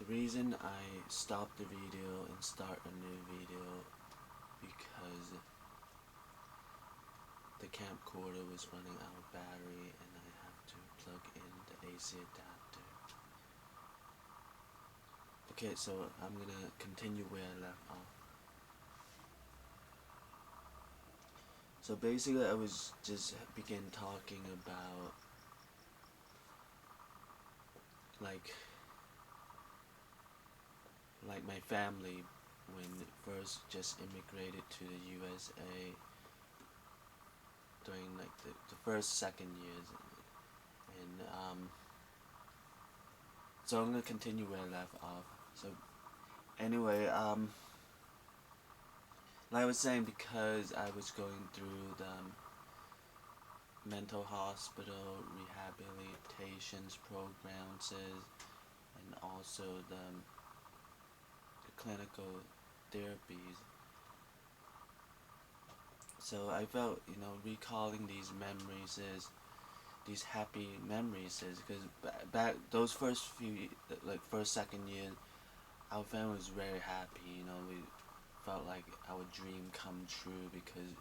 reason I stopped the video and start a new video because the camcorder was running out of battery and I have to plug in the AC adapter. Okay, so I'm gonna continue where I left off. So basically I was just began talking about like my family when first just immigrated to the USA during like the first second years, and so I'm gonna continue where I left off. So anyway, like I was saying, because I was going through the mental hospital rehabilitations programs and also the clinical therapies. So I felt, recalling these memories is these happy memories is because back those first few like first second years, our family was very happy. We felt like our dream come true because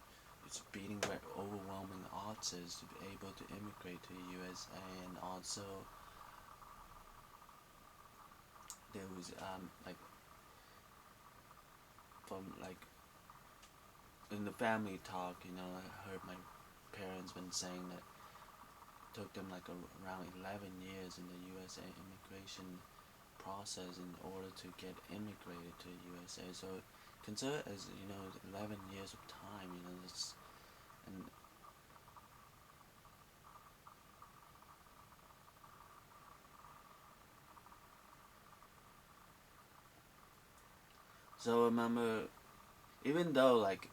it's beating very overwhelming odds to be able to immigrate to the USA, and also there was like from like in the family talk, I heard my parents been saying that it took them like around 11 years in the USA immigration process in order to get immigrated to the USA. So consider it as 11 years of time. That's and so I remember, even though like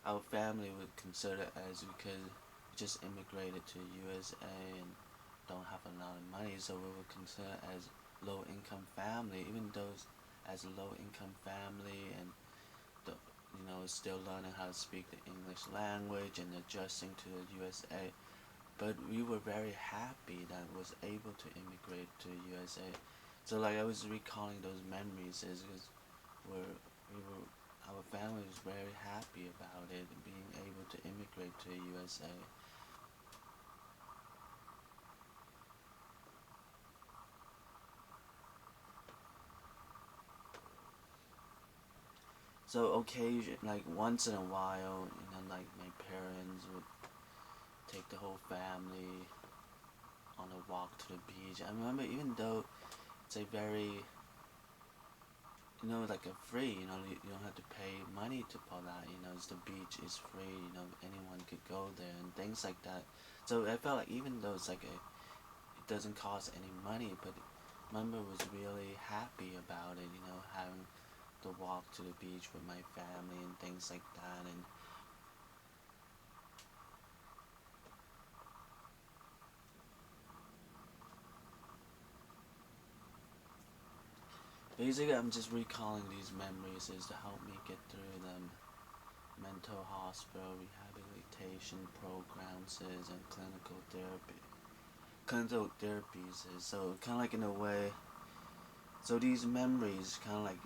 our family would consider it as because we just immigrated to the USA and don't have a lot of money, so we would consider it as low income family, even though as a low income family and the, still learning how to speak the English language and adjusting to the USA. But we were very happy that was able to immigrate to the USA. So like I was recalling those memories is because we were our family was very happy about it being able to immigrate to the USA. So occasion like once in a while, like my parents would take the whole family on a walk to the beach. I remember even though it's a very like a free, you don't have to pay money to pull that, it's the beach is free, anyone could go there and things like that. So I felt like even though it's like it doesn't cost any money, but remember was really happy about it, having to walk to the beach with my family and things like that. And basically I'm just recalling these memories is to help me get through them mental hospital rehabilitation programs and clinical therapies is so kind of like in a way. So these memories kind of like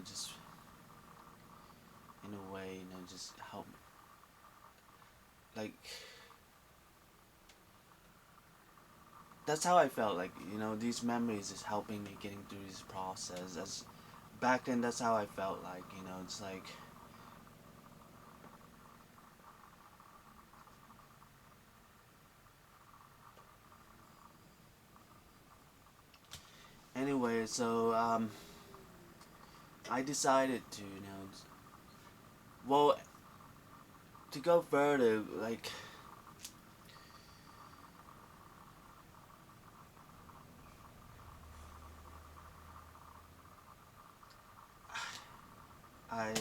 just in a way just help like that's how I felt like these memories is helping me getting through this process. As back then that's how I felt like it's like anyway. So I decided to well, to go further, like I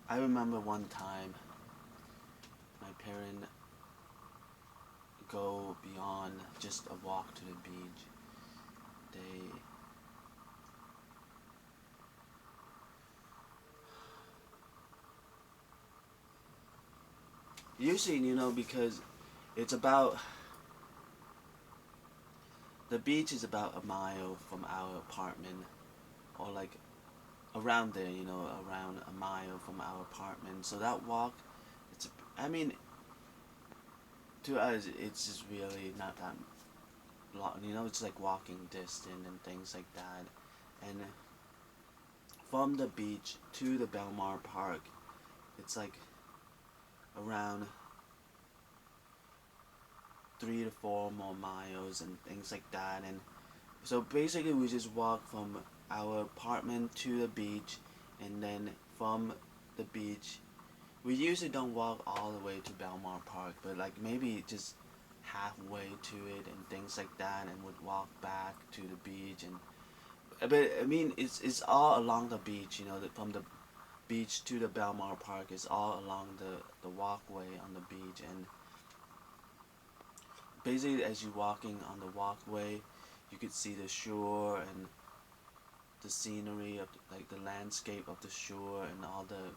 I remember one time my parent go beyond just a walk to the beach. They usually, because it's about the beach is about a mile from our apartment, or like around there, around a mile from our apartment. So that walk, it's, I mean, to us, it's just really not that long. It's like walking distance and things like that. And from the beach to the Belmar Park, it's like around 3 to 4 more miles and things like that. And so basically, we just walk from our apartment to the beach, and then from the beach, we usually don't walk all the way to Belmar Park, but like maybe just halfway to it and things like that, and would walk back to the beach. And but I mean, it's all along the beach, from the beach to the Belmar Park is all along the walkway on the beach. And basically, as you're walking on the walkway, you could see the shore and the scenery of like the landscape of the shore and all the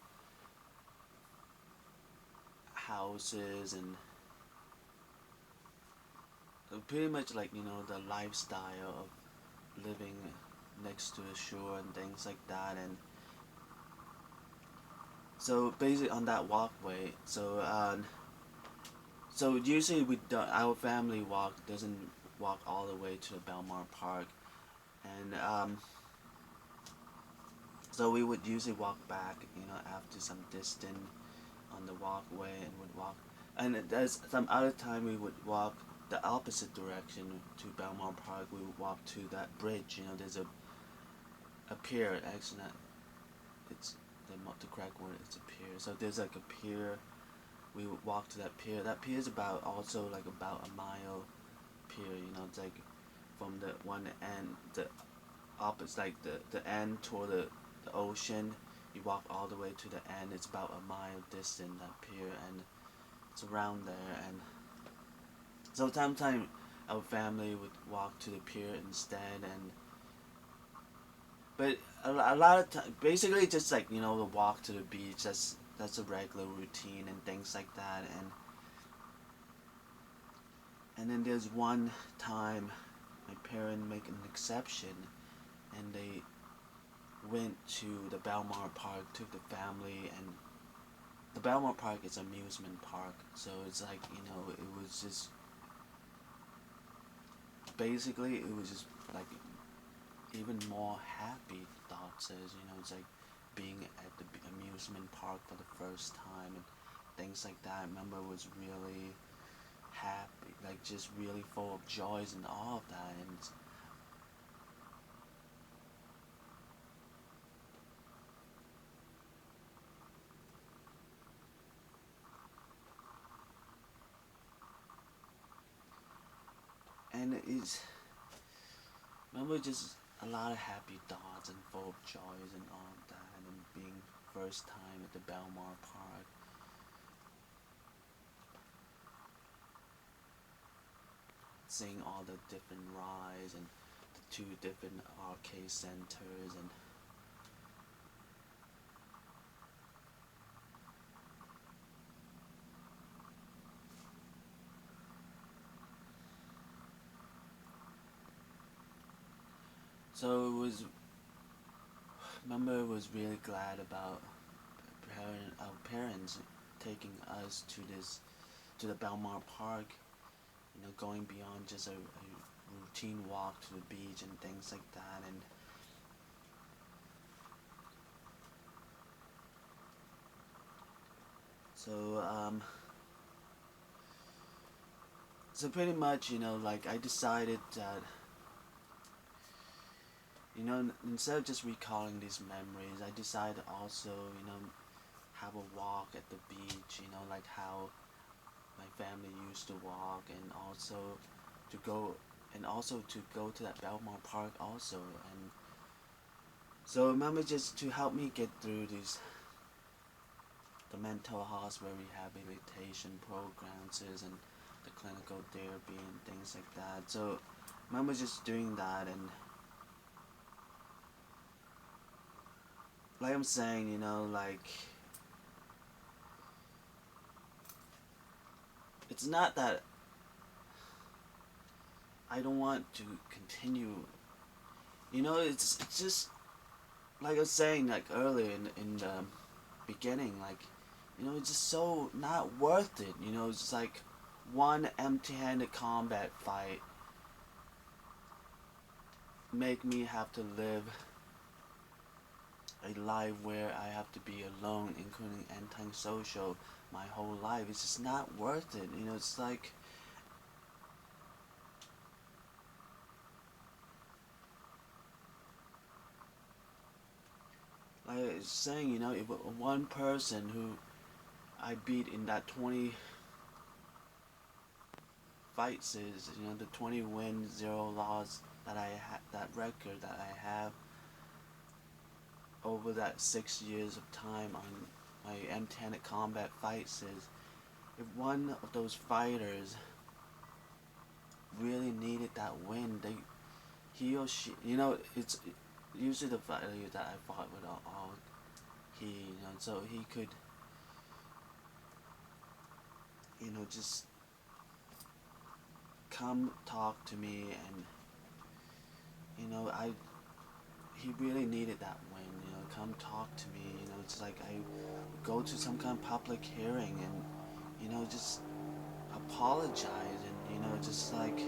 houses and pretty much like the lifestyle of living next to the shore and things like that. And so basically on that walkway, so usually our family doesn't walk all the way to the Belmar Park. And so we would usually walk back, after some distance on the walkway, and would walk. And there's some other time we would walk the opposite direction to Belmont Park. We would walk to that bridge. There's a pier. Actually, not, it's the correct word. It's a pier. So there's like a pier. We would walk to that pier. That pier is about a mile pier. It's like from the one end, the opposite, like the end toward the ocean. You walk all the way to the end. It's about a mile distant, that pier, and it's around there. And so sometimes our family would walk to the pier instead. And but a lot of time, basically just like the walk to the beach. That's a regular routine and things like that. And then there's one time my parents make an exception, and they went to the Belmar Park, took the family. And the Belmar Park is an amusement park, so it's like it was just basically it was just like even more happy thoughts as it's like being at the amusement park for the first time and things like that. I remember it was really happy, like just really full of joys and all of that. And it's remember just a lot of happy thoughts and full of joys and all of that, and being first time at the Belmar Park, seeing all the different rides and the two different arcade centers. And so it was remember was really glad about our parents taking us to the Belmar Park, going beyond just a routine walk to the beach and things like that. And so so pretty much like I decided that instead of just recalling these memories, I decided to also have a walk at the beach, like how my family used to walk. And also to go to that Belmont Park also. And so remember, just to help me get through the mental hospital rehabilitation programs and the clinical therapy and things like that. So remember just doing that. And like I'm saying, like it's not that I don't want to continue. It's just like I was saying like earlier in the beginning, like it's just so not worth it. It's just like one empty-handed combat fight make me have to live a life where I have to be alone, including antisocial, my whole life. It's just not worth it. It's like I was saying, if one person who I beat in that 20 fights is, the 20 wins, 0 loss that record that I have over that 6 years of time on my M10 combat fights is, if one of those fighters really needed that win, he or she, it's usually the fighter that I fought with all so he could, just come talk to me and, he really needed that win, come talk to me, it's like I go to some kind of public hearing and, just apologize and, just like,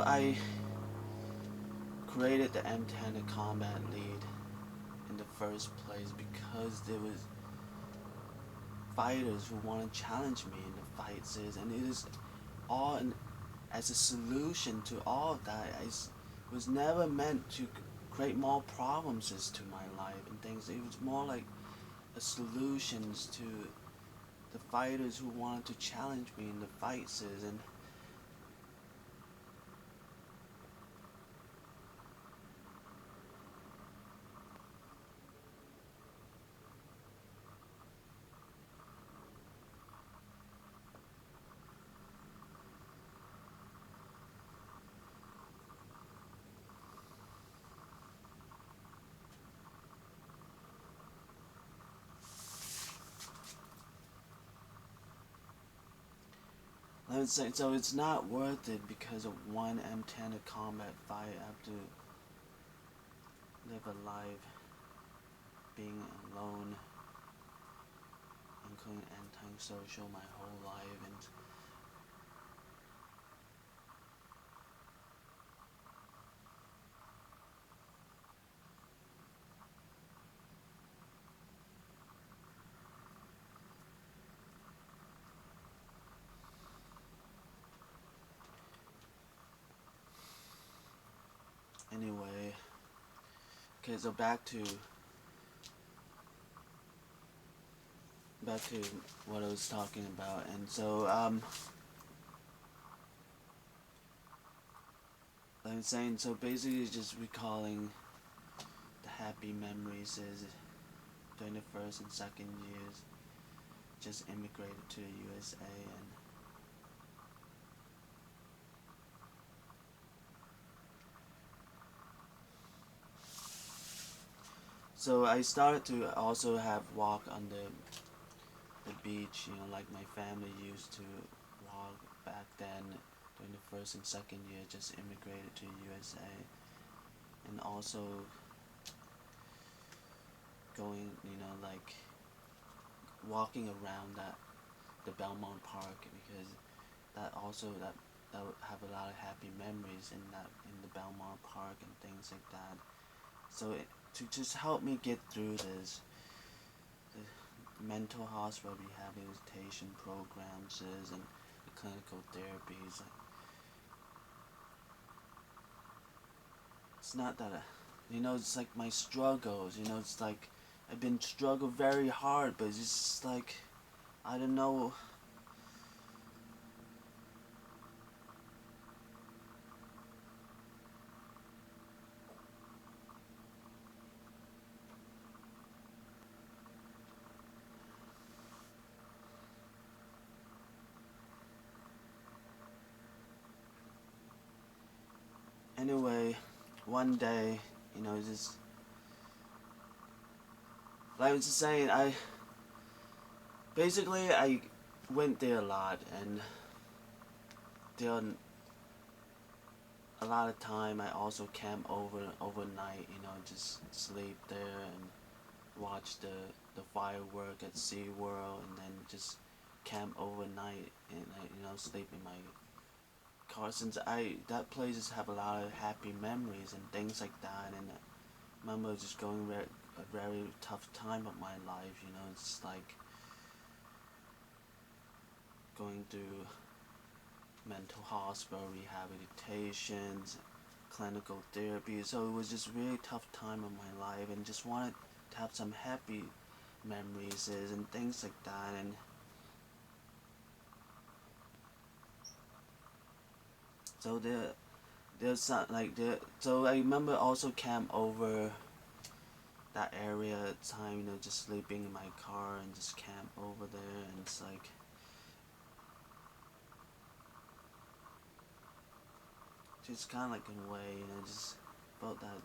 I created the M10 combat lead in the first place because there was fighters who want to challenge me in the fights and it is all as a solution to all of that. It was never meant to create more problems to my life and things. It was more like a solutions to the fighters who wanted to challenge me in the fights and I would say, so it's not worth it because of one M10 combat fight. I have to live a life being alone, including antisocial my whole life, and anyway. Okay, so back to what I was talking about, and so I'm saying, so basically just recalling the happy memories is during the first and second years, just immigrated to the USA, and so I started to also have walk on the beach, like my family used to walk back then during the first and second year, just immigrated to the USA, and also going, like walking around the Belmont Park because that would have a lot of happy memories in the Belmont Park and things like that. So to just help me get through this, the mental hospital rehabilitation programs and the clinical therapies. It's not that, it's like my struggles. It's like I've been struggled very hard, but it's just like I don't know. anyway, one day, just like I was just saying, I went there a lot, and there a lot of time I also camp overnight. Just sleep there and watch the firework at SeaWorld, and then just camp overnight and sleep in my car. Since that places have a lot of happy memories and things like that, and I remember just going a very tough time of my life. It's like going through mental hospital rehabilitations, clinical therapy. So it was just really tough time of my life, and just wanted to have some happy memories and things like that. And so there's some like there. So I remember also camp over that area at the time. Just sleeping in my car and just camp over there, and it's like just kind of like in a way, just felt that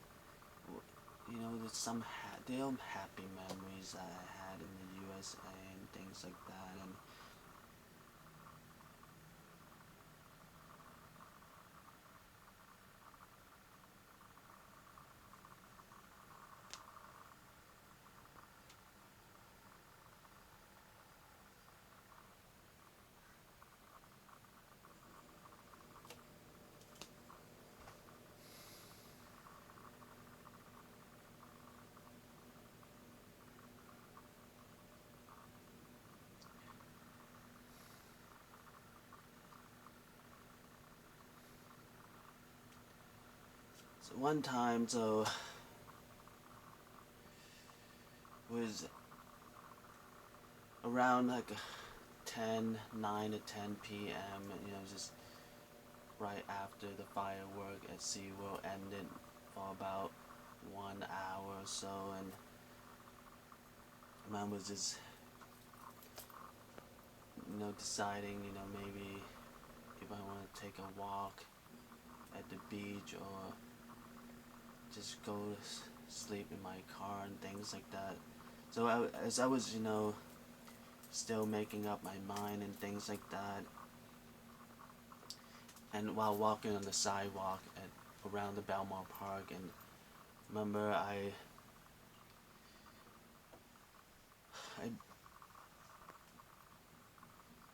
there's some there are happy memories that I had in the USA and things like that. And so one time, so was around like 9 to 10 p.m. Just right after the firework at SeaWorld ended for about 1 hour or so, and mom was just deciding maybe if I want to take a walk at the beach or just go to sleep in my car and things like that. So as I was still making up my mind and things like that, and while walking on the sidewalk around the Belmont Park, and remember I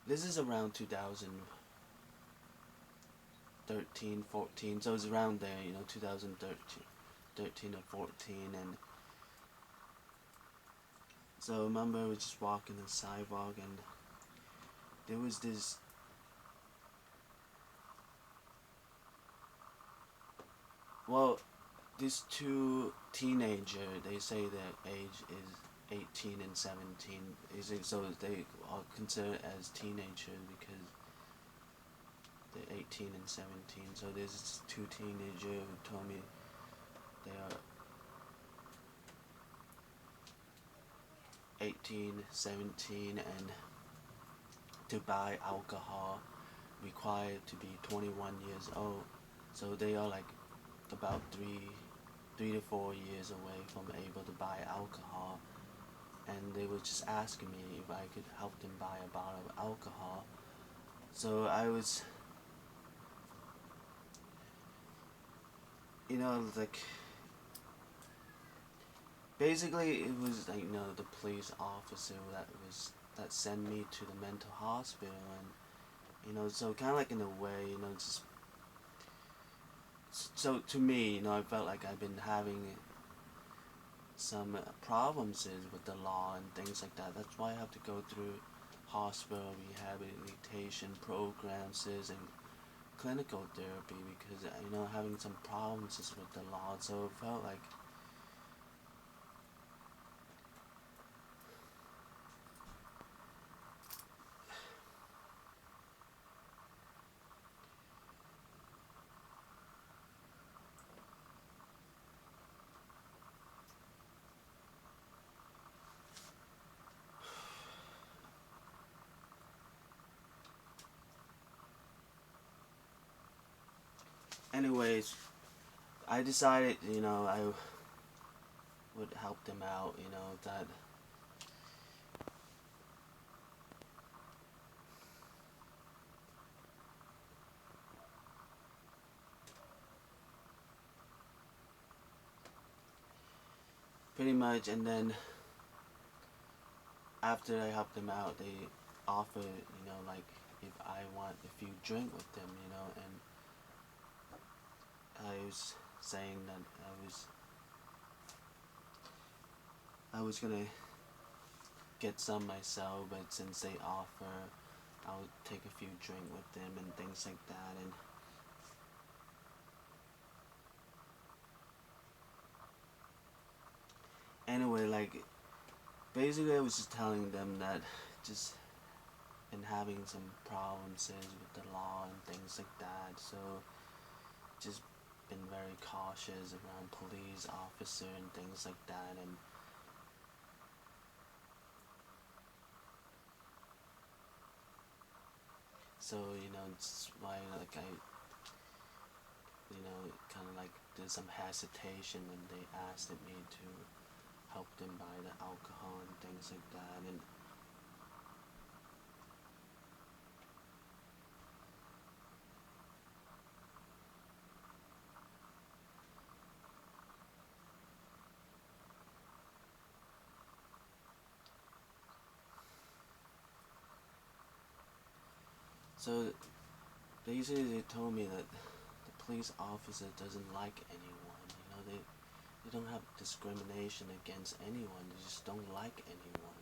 this is around 2013, 14, so it's around there, 2013 or 14, and so I remember I was just walking the sidewalk, and there was this well, these two teenager, they say their age is 18 and 17. So they are considered as teenagers because they're 18 and 17. So there's two teenagers who told me they are 18, 17, and to buy alcohol required to be 21 years old. So they are like about 3 to 4 years away from able to buy alcohol, and they were just asking me if I could help them buy a bottle of alcohol. So I was, like, basically it was like, the police officer that sent me to the mental hospital, and so kind of like in a way, just so to me, I felt like I've been having some problems with the law and things like that. That's why I have to go through hospital rehabilitation programs and clinical therapy, because having some problems with the law. So it felt like anyways, I decided, I would help them out, that pretty much. And then after I helped them out, they offered, like if I want, if you drink with them, and I was saying that I was gonna get some myself, but since they offer, I would take a few drink with them and things like that. And anyway, like basically, I was just telling them that just and having some problems with the law and things like that. So just been very cautious around police officer and things like that. And so it's why like I kind of like there's some hesitation when they asked me to help them buy the alcohol and things like that. And so basically they told me that the police officer doesn't like anyone. They don't have discrimination against anyone. They just don't like anyone.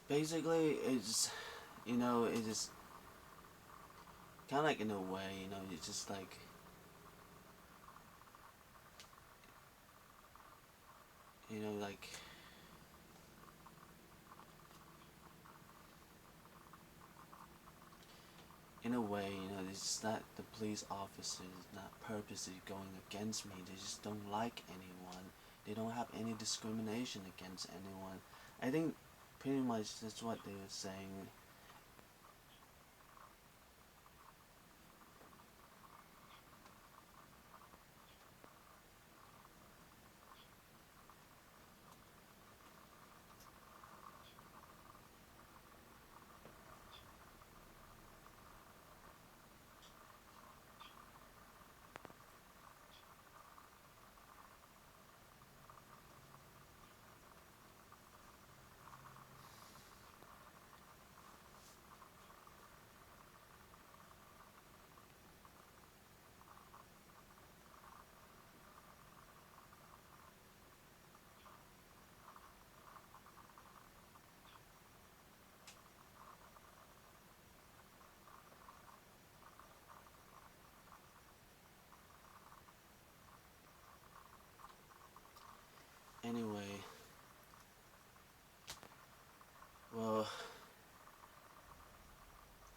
Basically, it's just kind of like in a way, it's just like, like in a way, it's not the police officer is not purposely going against me. They just don't like anyone. They don't have any discrimination against anyone. I think pretty much that's what they were saying. Anyway, well,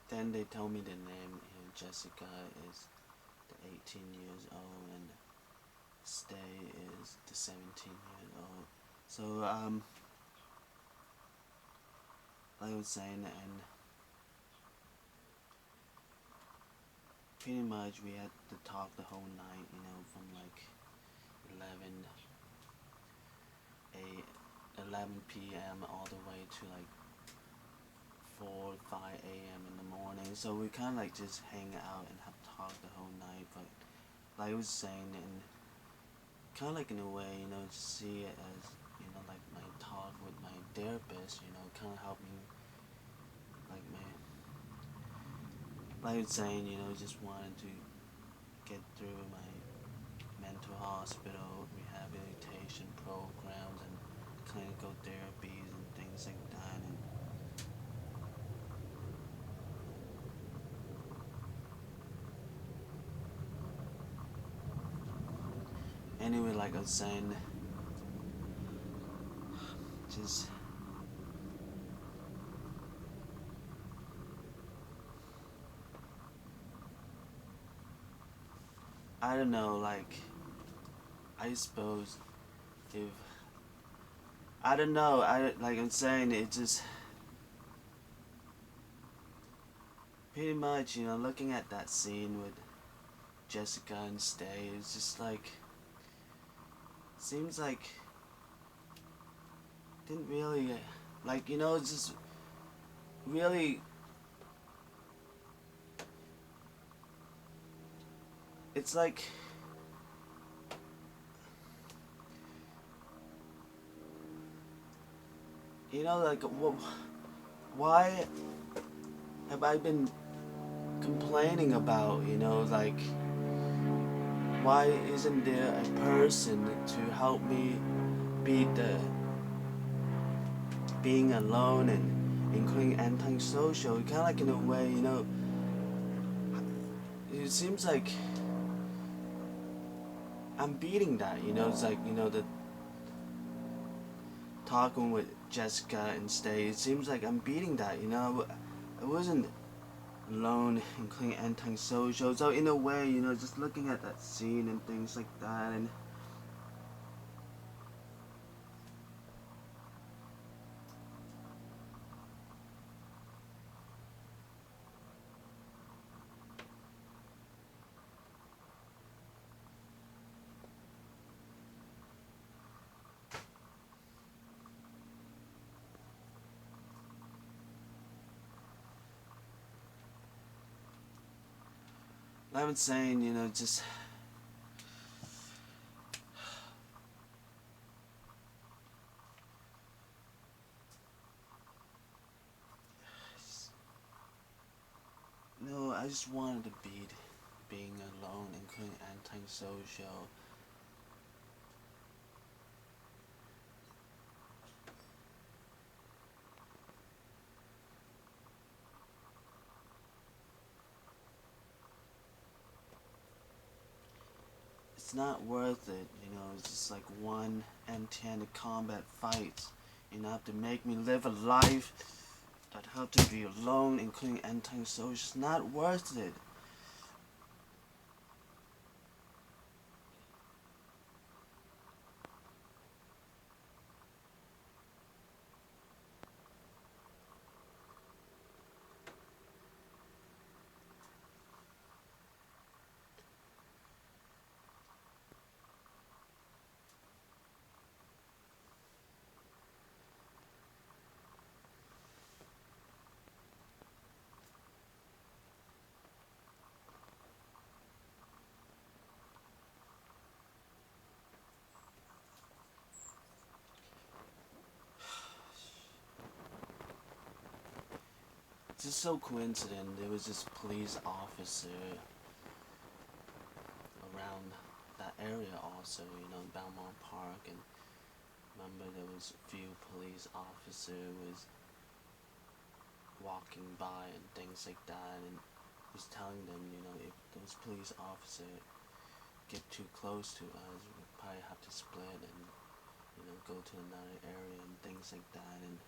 then they told me the name. Jessica is the 18 years old, and Stay is the 17 years old. So like I was saying, and pretty much we had to talk the whole night. From like 11 a 11 p.m. all the way to like 4 5 a.m. in the morning. So we kind of like just hang out and have talk the whole night. But like I was saying, and kind of like in a way, just see it as like my talk talk with my therapist, kind of help me, like like I was saying, just wanted to get through my mental hospital rehabilitation programs and clinical therapies and things like that. And anyway, like I was saying, just I don't know, like I suppose if I don't know, like I'm saying, it just pretty much, looking at that scene with Jessica and Stay, it's just like seems like didn't really like it's just really it's like like why have I been complaining about, like why isn't there a person to help me beat the being alone and including antisocial? Kind of like in a way, it seems like I'm beating that, it's like, the talking with Jessica and Stay, it seems like I'm beating that, I wasn't alone, including antisocial. So in a way, just looking at that scene and things like that, and I was saying, just no, I just wanted to beat being alone, including antisocial. It's not worth it, it's just like one hand-to-hand combat fight. Have to make me live a life that have to be alone, including antisocial. It's not worth it. It's just so coincident. There was this police officer around that area also, Belmont Park, and remember there was a few police officer was walking by and things like that, and was telling them, if those police officer get too close to us, we'll probably have to split and, go to another area and things like that. And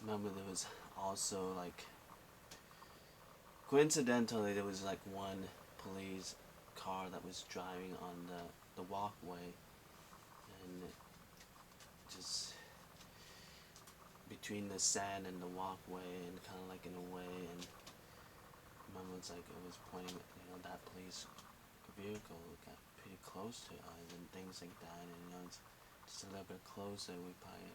remember there was also like coincidentally there was like one police car that was driving on the walkway, and just between the sand and the walkway, and kind of like in a way. And Mom was like, it was pointing, that police vehicle got pretty close to us and things like that. And it's just a little bit closer, we probably